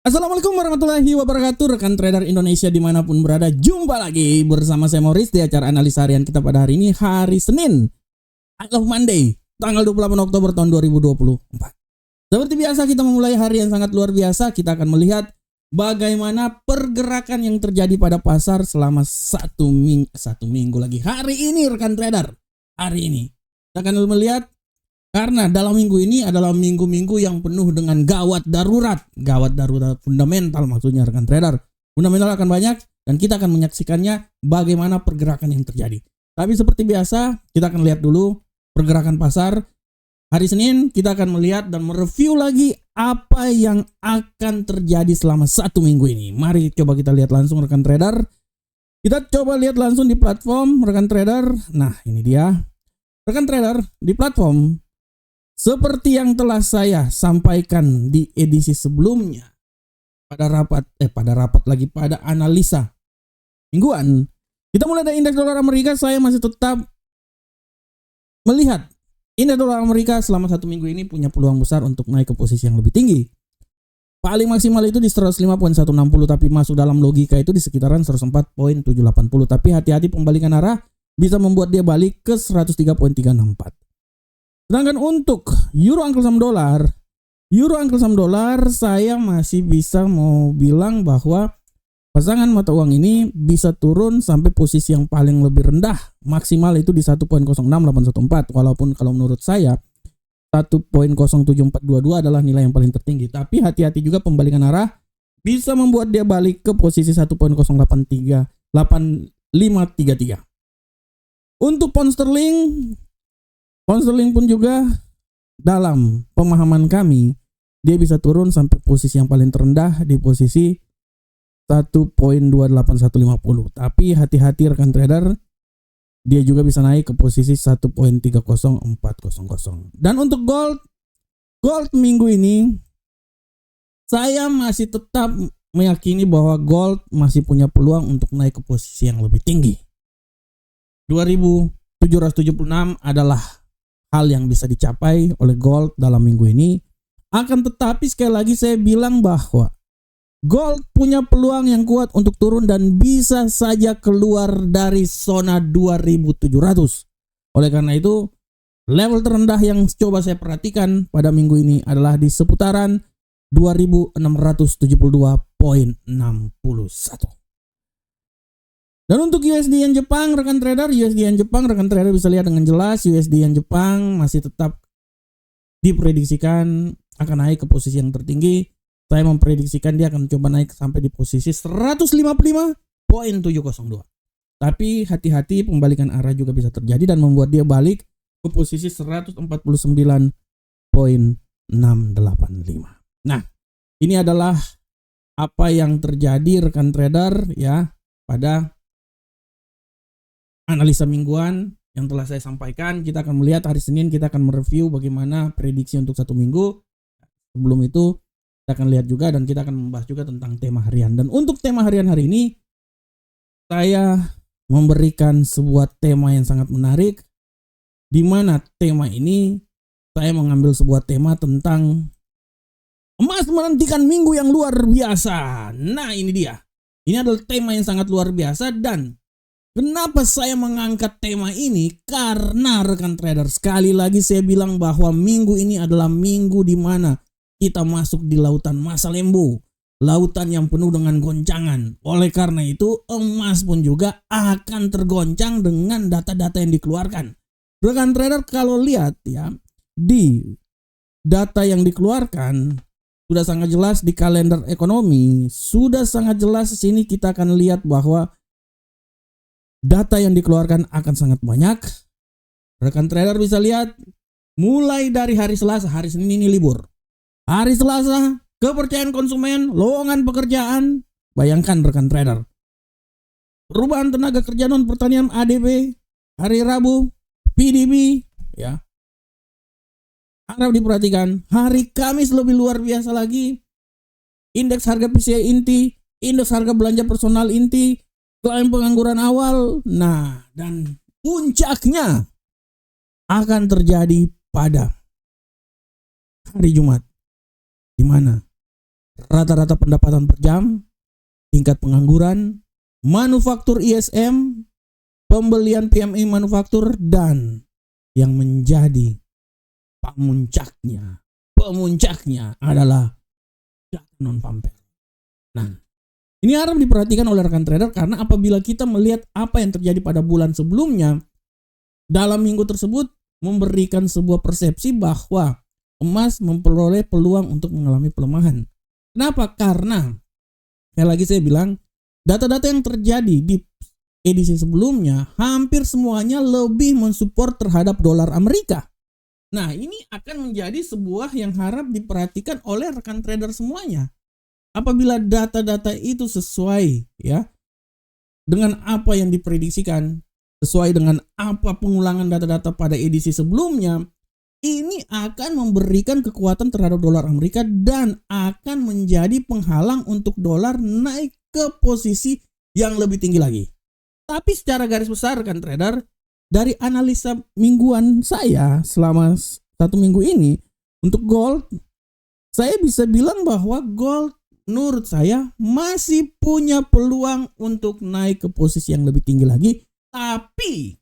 Assalamualaikum warahmatullahi wabarakatuh, rekan trader Indonesia dimanapun berada. Jumpa lagi bersama saya Morris di acara analisa harian kita pada hari ini, hari Senin, I love Monday, tanggal 28 Oktober tahun 2024. Seperti biasa kita memulai hari yang sangat luar biasa. Kita akan melihat bagaimana pergerakan yang terjadi pada pasar selama satu minggu lagi. Hari ini rekan trader, hari ini kita akan melihat, karena dalam minggu ini adalah minggu-minggu yang penuh dengan gawat darurat fundamental, maksudnya rekan trader. Fundamental akan banyak dan kita akan menyaksikannya bagaimana pergerakan yang terjadi. Tapi seperti biasa kita akan lihat dulu pergerakan pasar. Hari Senin kita akan melihat dan mereview lagi apa yang akan terjadi selama satu minggu ini. Mari coba kita lihat langsung rekan trader. Kita coba lihat langsung di platform rekan trader. Nah ini dia rekan trader di platform. Seperti yang telah saya sampaikan di edisi sebelumnya pada analisa mingguan, kita mulai dari indeks dolar Amerika. Saya masih tetap melihat indeks dolar Amerika selama satu minggu ini punya peluang besar untuk naik ke posisi yang lebih tinggi. Paling maksimal itu di 105.160, tapi masuk dalam logika itu di sekitaran 104.780. Tapi hati-hati, pembalikan arah bisa membuat dia balik ke 103.364. Sedangkan untuk euro angkel saham dolar, saya masih bisa mau bilang bahwa pasangan mata uang ini bisa turun sampai posisi yang paling lebih rendah, maksimal itu di 1.06814. Walaupun kalau menurut saya 1.07422 adalah nilai yang paling tertinggi. Tapi hati-hati juga, pembalikan arah bisa membuat dia balik ke posisi 1.08533. Untuk pound sterling pun juga dalam pemahaman kami dia bisa turun sampai posisi yang paling terendah di posisi 1.28150. Tapi hati-hati rekan trader, dia juga bisa naik ke posisi 1.30400. Dan untuk gold minggu ini saya masih tetap meyakini bahwa gold masih punya peluang untuk naik ke posisi yang lebih tinggi. 2776 adalah hal yang bisa dicapai oleh gold dalam minggu ini. Akan tetapi sekali lagi saya bilang bahwa gold punya peluang yang kuat untuk turun dan bisa saja keluar dari zona 2700. Oleh karena itu, level terendah yang coba saya perhatikan pada minggu ini adalah di seputaran 2672.61. Dan untuk USD Yen Jepang rekan trader bisa lihat dengan jelas USD Yen Jepang masih tetap diprediksikan akan naik ke posisi yang tertinggi. Saya memprediksikan dia akan coba naik sampai di posisi 155.702. Tapi hati-hati, pembalikan arah juga bisa terjadi dan membuat dia balik ke posisi 149.685. Nah, ini adalah apa yang terjadi rekan trader ya pada analisa mingguan yang telah saya sampaikan. Kita akan melihat hari Senin, kita akan mereview bagaimana prediksi untuk satu minggu. Sebelum itu kita akan lihat juga dan kita akan membahas juga tentang tema harian. Dan untuk tema harian hari ini, saya memberikan sebuah tema yang sangat menarik, di mana tema ini saya mengambil sebuah tema tentang emas menantikan minggu yang luar biasa. Nah ini dia, ini adalah tema yang sangat luar biasa. Dan kenapa saya mengangkat tema ini? Karena rekan trader, sekali lagi saya bilang bahwa minggu ini adalah minggu di mana kita masuk di lautan masa lembu, lautan yang penuh dengan goncangan. Oleh karena itu, emas pun juga akan tergoncang dengan data-data yang dikeluarkan. Rekan trader, kalau lihat ya di data yang dikeluarkan sudah sangat jelas, di kalender ekonomi sudah sangat jelas. Di sini kita akan lihat bahwa data yang dikeluarkan akan sangat banyak. Rekan trader bisa lihat mulai dari hari Selasa, hari Senin ini libur. Hari Selasa, kepercayaan konsumen, lowongan pekerjaan. Bayangkan rekan trader, perubahan tenaga kerja non pertanian ADP. Hari Rabu, PDB ya. Harap diperhatikan. Hari Kamis lebih luar biasa lagi. Indeks harga PCI inti, indeks harga belanja personal inti, klaim pengangguran awal. Nah, dan puncaknya akan terjadi pada hari Jumat, di mana rata-rata pendapatan per jam, tingkat pengangguran, manufaktur ISM, pembelian PMI manufaktur, dan yang menjadi pemuncaknya adalah data non-farm payroll. Nah, ini harap diperhatikan oleh rekan trader karena apabila kita melihat apa yang terjadi pada bulan sebelumnya, dalam minggu tersebut memberikan sebuah persepsi bahwa emas memperoleh peluang untuk mengalami pelemahan. Kenapa? Karena sekali lagi saya bilang, data-data yang terjadi di edisi sebelumnya hampir semuanya lebih mensupport terhadap dolar Amerika. Nah, ini akan menjadi sebuah yang harap diperhatikan oleh rekan trader semuanya. Apabila data-data itu sesuai ya dengan apa yang diprediksikan, sesuai dengan apa pengulangan data-data pada edisi sebelumnya, ini akan memberikan kekuatan terhadap dolar Amerika dan akan menjadi penghalang untuk dolar naik ke posisi yang lebih tinggi lagi. Tapi secara garis besar kan trader, dari analisa mingguan saya selama 1 minggu ini untuk gold, saya bisa bilang bahwa gold menurut saya masih punya peluang untuk naik ke posisi yang lebih tinggi lagi. Tapi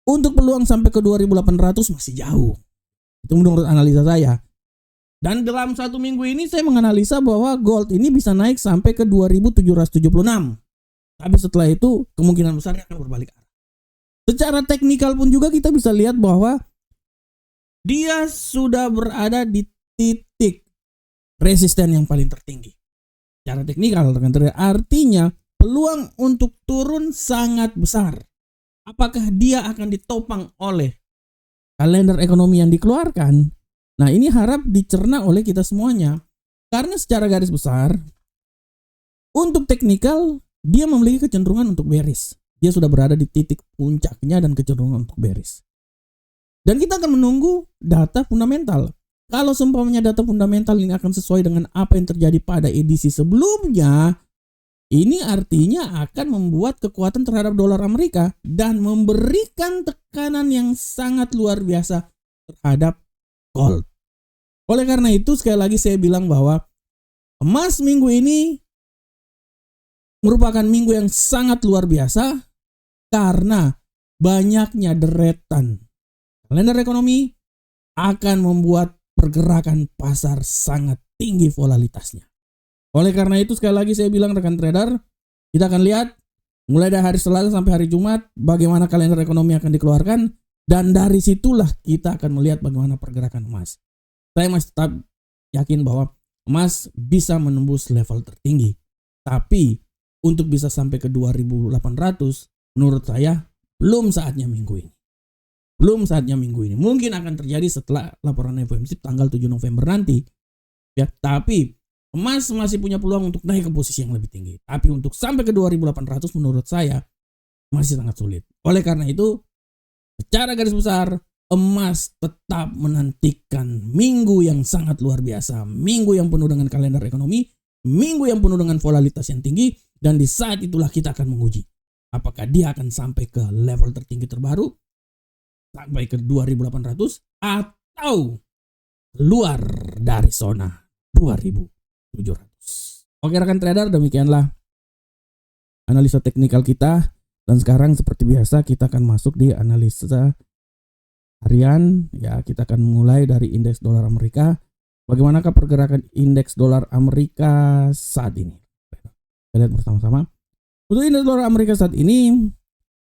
untuk peluang sampai ke 2800 masih jauh. Itu menurut analisa saya. Dan dalam 1 minggu ini saya menganalisa bahwa gold ini bisa naik sampai ke 2776. Tapi setelah itu kemungkinan besarnya akan berbalik arah. Secara teknikal pun juga kita bisa lihat bahwa dia sudah berada di titik resisten yang paling tertinggi. Secara teknikal artinya peluang untuk turun sangat besar. Apakah dia akan ditopang oleh kalender ekonomi yang dikeluarkan? Nah, ini harap dicerna oleh kita semuanya. Karena secara garis besar, untuk teknikal, dia memiliki kecenderungan untuk bearish. Dia sudah berada di titik puncaknya dan kecenderungan untuk bearish. Dan kita akan menunggu data fundamental. Kalau seumpamanya data fundamental ini akan sesuai dengan apa yang terjadi pada edisi sebelumnya, ini artinya akan membuat kekuatan terhadap dolar Amerika dan memberikan tekanan yang sangat luar biasa terhadap gold. Oleh karena itu sekali lagi saya bilang bahwa emas minggu ini merupakan minggu yang sangat luar biasa karena banyaknya deretan kalender ekonomi akan membuat pergerakan pasar sangat tinggi volatilitasnya. Oleh karena itu sekali lagi saya bilang rekan trader, kita akan lihat mulai dari hari Selasa sampai hari Jumat bagaimana kalender ekonomi akan dikeluarkan dan dari situlah kita akan melihat bagaimana pergerakan emas. Saya masih tetap yakin bahwa emas bisa menembus level tertinggi. Tapi untuk bisa sampai ke 2800 menurut saya belum saatnya minggu ini. Mungkin akan terjadi setelah laporan FOMC tanggal 7 November nanti. Ya, tapi emas masih punya peluang untuk naik ke posisi yang lebih tinggi. Tapi untuk sampai ke 2800 menurut saya masih sangat sulit. Oleh karena itu, secara garis besar, emas tetap menantikan minggu yang sangat luar biasa. Minggu yang penuh dengan kalender ekonomi. Minggu yang penuh dengan volatilitas yang tinggi. Dan di saat itulah kita akan menguji. Apakah dia akan sampai ke level tertinggi terbaru. Sampai ke 2800. Atau keluar dari zona 2700. Oke rekan trader, demikianlah analisa teknikal kita. Dan sekarang seperti biasa kita akan masuk di analisa harian. Ya, kita akan mulai dari indeks dolar Amerika. Bagaimanakah pergerakan indeks dolar Amerika saat ini? Kita lihat bersama-sama. Untuk indeks dolar Amerika saat ini,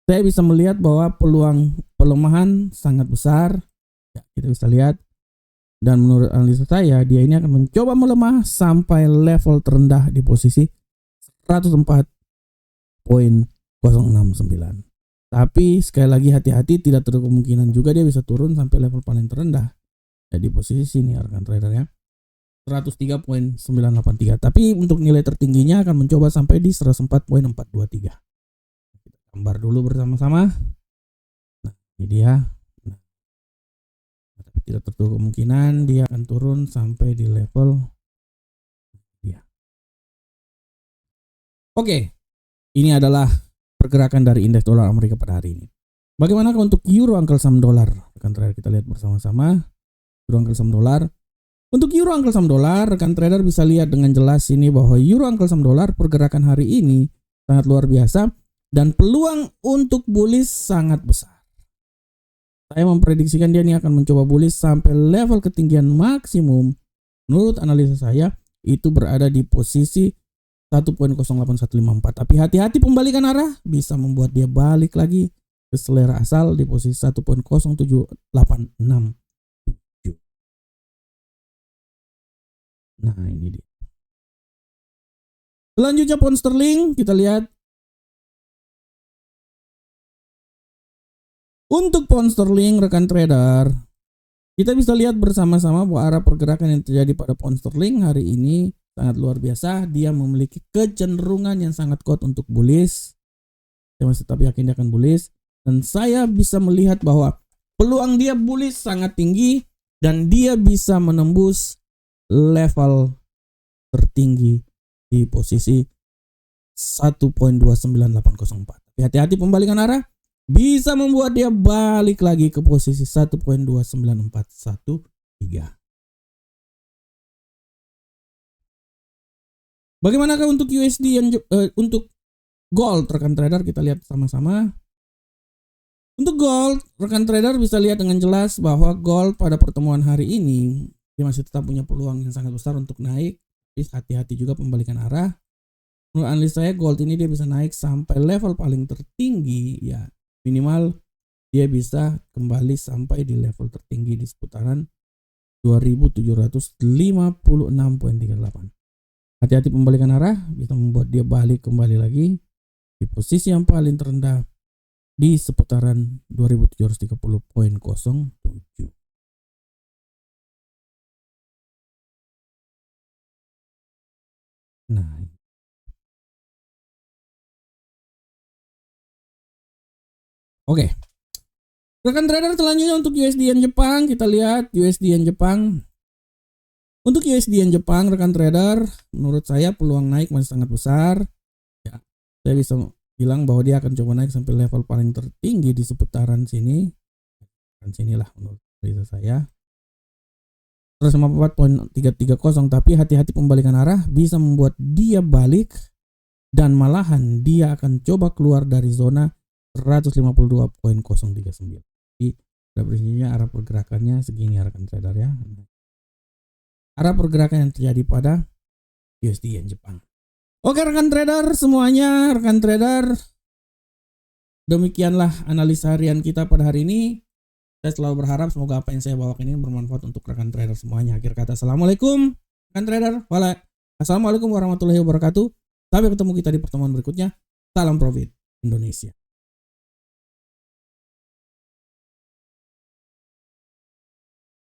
saya bisa melihat bahwa peluang pelemahan sangat besar. Ya, kita bisa lihat. Dan menurut analisa saya, dia ini akan mencoba melemah sampai level terendah di posisi 104.069. Tapi sekali lagi hati-hati, tidak terlalu kemungkinan juga dia bisa turun sampai level paling terendah. Ya, di posisi sini rekan trader ya. 103.983. Tapi untuk nilai tertingginya akan mencoba sampai di 104.423. Kita gambar dulu bersama-sama. Nah, ini dia. Tidak tertutup kemungkinan dia akan turun sampai di level dia. Oke, ini adalah pergerakan dari indeks dolar Amerika pada hari ini. Bagaimana untuk euro angkel saham dolar? Akan terakhir kita lihat bersama-sama. Euro angkel saham dolar. Untuk euro angkel saham dolar, rekan trader bisa lihat dengan jelas ini bahwa euro angkel saham dolar pergerakan hari ini sangat luar biasa dan peluang untuk bullish sangat besar. Saya memprediksikan dia ini akan mencoba bullish sampai level ketinggian maksimum. Menurut analisa saya itu berada di posisi 1.08154. Tapi hati-hati pembalikan arah bisa membuat dia balik lagi ke selera asal di posisi 1.0786. Nah, ini dia. Selanjutnya pound sterling, kita lihat. Untuk pound sterling rekan trader, kita bisa lihat bersama-sama bahwa arah pergerakan yang terjadi pada pound sterling hari ini sangat luar biasa. Dia memiliki kecenderungan yang sangat kuat untuk bullish. Saya masih tetap yakin dia akan bullish. Dan saya bisa melihat bahwa peluang dia bullish sangat tinggi dan dia bisa menembus level tertinggi di posisi 1.29804. Tapi hati-hati pembalikan arah bisa membuat dia balik lagi ke posisi 1.29413. Bagaimanakah untuk USD yang untuk gold rekan trader, kita lihat sama-sama. Untuk gold rekan trader bisa lihat dengan jelas bahwa gold pada pertemuan hari ini dia masih tetap punya peluang yang sangat besar untuk naik. Tapi hati-hati juga pembalikan arah. Menurut analisa saya gold ini dia bisa naik sampai level paling tertinggi, ya minimal dia bisa kembali sampai di level tertinggi di seputaran 2756.38. Hati-hati pembalikan arah bisa membuat dia balik kembali lagi di posisi yang paling terendah di seputaran 2730.07. Nah, oke. Rekan trader selanjutnya untuk USD Yen Jepang, kita lihat USD Yen Jepang. Untuk USD Yen Jepang rekan trader, menurut saya peluang naik masih sangat besar. Ya, saya bisa bilang bahwa dia akan coba naik sampai level paling tertinggi di seputaran sini. Dan sinilah menurut saya. 154.330, tapi hati-hati pembalikan arah bisa membuat dia balik dan malahan dia akan coba keluar dari zona 152.039. Jadi pada prinsipnya arah pergerakannya segini rekan trader ya. Arah pergerakan yang terjadi pada USD Yen Jepang. Oke rekan trader semuanya, rekan trader, demikianlah analisa harian kita pada hari ini. Saya selalu berharap semoga apa yang saya bawakan ini bermanfaat untuk rekan trader semuanya. Akhir kata, assalamualaikum rekan trader. Assalamualaikum warahmatullahi wabarakatuh. Sampai ketemu kita di pertemuan berikutnya. Salam profit Indonesia.